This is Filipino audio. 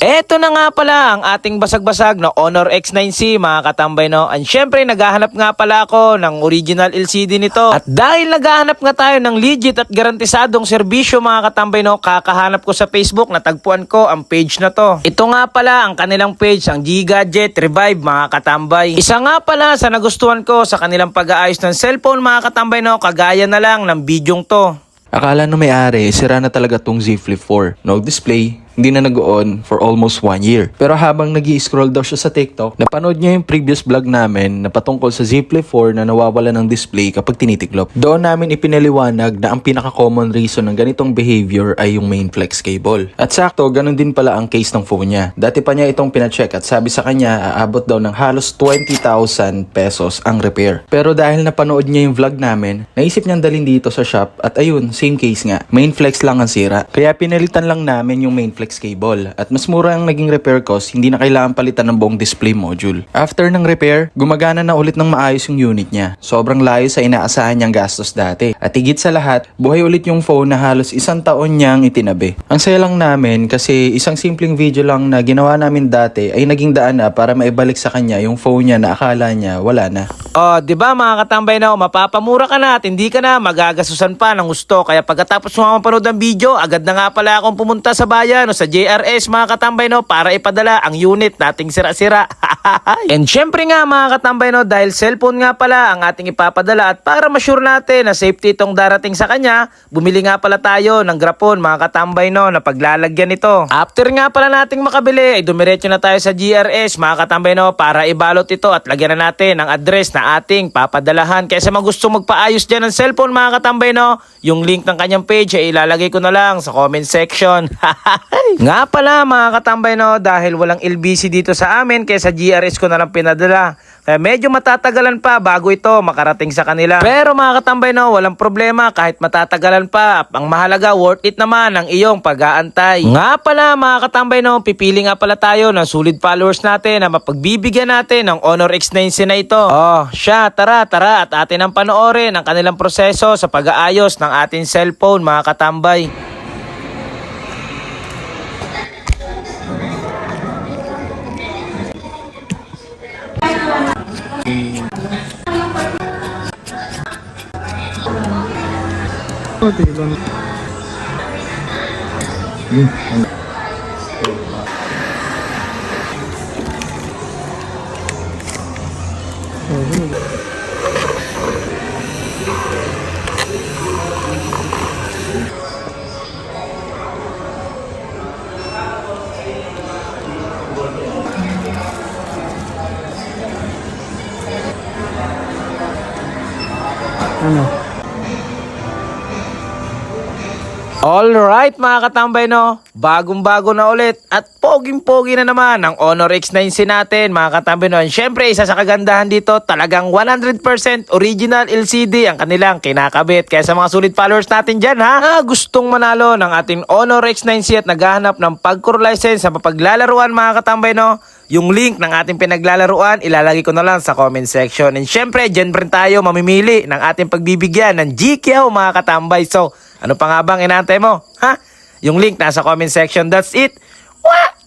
Eto na nga pala ang ating basag-basag na Honor X9C mga katambay no. And syempre naghahanap nga pala ako ng original LCD nito. At dahil naghahanap nga tayo ng legit at garantisadong serbisyo mga katambay no, kakahanap ko sa Facebook, natagpuan ko ang page na to. Ito nga pala ang kanilang page, ang G-Gadget Revive mga katambay. Isa nga pala sa nagustuhan ko sa kanilang pag-aayos ng cellphone mga katambay no, kagaya na lang ng bidyong to. Akala ng may-ari, sira na talaga tong Z Flip 4. No display, hindi na nag-on for almost 1 year. Pero habang nag-i-scroll daw siya sa TikTok, napanood niya yung previous vlog namin na patungkol sa Z Flip 4 na nawawala ng display kapag tinitiklop. Doon namin ipinaliwanag na ang pinaka-common reason ng ganitong behavior ay yung main flex cable. At sakto, ganun din pala ang case ng phone niya. Dati pa niya itong pina-check at sabi sa kanya, aabot daw ng halos 20,000 pesos ang repair. Pero dahil napanood niya yung vlog namin, naisip niyang dalhin dito sa shop at ayun, same case nga. Main flex lang ang sira. Kaya pinalitan lang namin yung main flex cable. At mas mura ang naging repair cost, hindi na kailangan palitan ng buong display module. After ng repair, gumagana na ulit ng maayos yung unit niya. Sobrang layo sa inaasahan niyang gastos dati. At higit sa lahat, buhay ulit yung phone na halos 1 taon niyang itinabi. Ang saya lang namin kasi isang simpleng video lang na ginawa namin dati ay naging daan na para maibalik sa kanya yung phone niya na akala niya wala na. Oh, 'di ba mga katambay na mapapamura ka na at hindi ka na magagasusan pa ng gusto. Kaya pagkatapos mo mapanood ng video, agad na nga pala akong pumunta sa bayan o sa JRS mga katambay no para ipadala ang unit nating sira-sira. And syempre nga mga katambay no, dahil cellphone nga pala ang ating ipapadala at para ma-sure natin na safety itong darating sa kanya, bumili nga pala tayo ng grapon mga katambay no na paglalagyan nito. After nga pala nating makabili ay dumiretso na tayo sa GRS mga katambay no para ibalot ito at lagyan na natin ang address na ating papadalahan. Kaya sa mga gustong magpaayos dyan ng cellphone mga katambay no, yung link ng kanyang page ay ilalagay ko na lang sa comment section. Nga pala mga katambay no, dahil walang LBC dito sa amin kaya sa GRS ko na lang pinadala. Kaya medyo matatagalan pa bago ito makarating sa kanila. Pero mga katambay no, walang problema kahit matatagalan pa. Ang mahalaga, worth it naman ang iyong pag-aantay. Nga pala mga katambay no, pipili nga pala tayo ng solid followers natin na mapagbibigyan natin ng Honor X9C na ito. Oh, siya, tara at atin ang panoorin ang kanilang proseso sa pag-aayos ng ating cellphone mga katambay. Alright mga katambay no, bagong-bago na ulit at poging-pogi na naman ang Honor X9C natin mga katambay no. And syempre isa sa kagandahan dito, talagang 100% original LCD ang kanilang kinakabit. Kaya sa mga solid followers natin dyan ha, gustong manalo ng ating Honor X9C at naghahanap ng pagcore license sa mapaglalaruan mga katambay no, yung link ng ating pinaglalaruan ilalagay ko na lang sa comment section. And syempre dyan rin tayo mamimili ng ating pagbibigyan ng GKO mga katambay. So ano pa nga bang inaantay mo? Ha? Yung link nasa comment section. That's it. What?